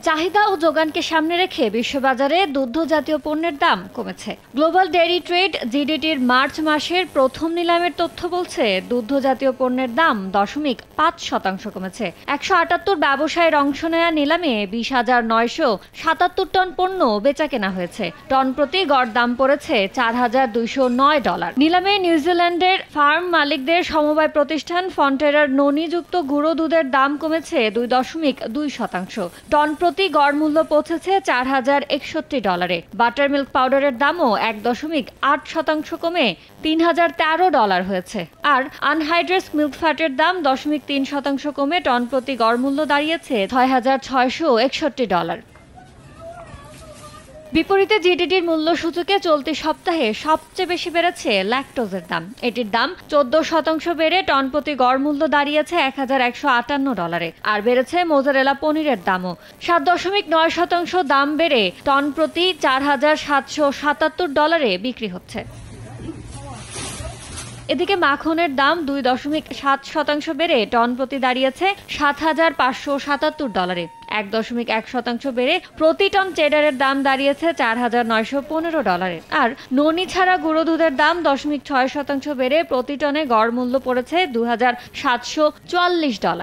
চাহিদা ও যোগানকে সামনে রেখে বিশ্ববাজারে দুগ্ধ জাতীয় পণ্যের দাম কমেছে। গ্লোবাল ডেইরি ট্রেড জিডিটির মার্চ মাসের প্রথম নিলামের তথ্য বলছে দুগ্ধ জাতীয় পণ্যের দাম 0.5% কমেছে। 178 ব্যবসায়ের অংশ নেয়া নিলামে 20,977 টন পণ্য বেচাকেনা হয়েছে। টন প্রতি গড় দাম পড়েছে $4,209। নিলামে নিউজিল্যান্ডের ফার্ম মালিকদের সমবায় প্রতিষ্ঠান ফন্টেরার ননিযুক্ত গুঁড়ো দুধের দাম কমেছে 2.2%। টন প্রতি গড় মূল্য পৌঁছেছে $4,061। বাটার মিল্ক পাউডারের দামও 1.8% কমে $3,013 হয়েছে। আর আনহাইড্রেস মিল্ক ফ্যাটের দাম 0.3% কমে টন প্রতি গড় মূল্য দাঁড়িয়েছে $6,661। বিপরীতে জিডিটির মূল্যসূচকে চলতি সপ্তাহে সবচেয়ে বেশি বেড়েছে ল্যাকটোজের দাম। এটির দাম 14% বেড়ে টন প্রতি গড় মূল্য দাঁড়িয়েছে $1,158। আর বেড়েছে মোজারেলা পনিরের দামও 7.9% দাম বেড়ে টন প্রতি $4,777 বিক্রি হচ্ছে। এদিকে মাখনের দাম 2.7% বেড়ে টন প্রতি দাঁড়িয়েছে $7,577। 1.1% বেড়ে প্রতি টন চেডারের দাম দাঁড়িয়েছে $4,915। আর ননি ছাড়া গুঁড়ো দুধের দাম 0.6% বেড়ে প্রতি টনে গড় মূল্য পড়েছে $2,744।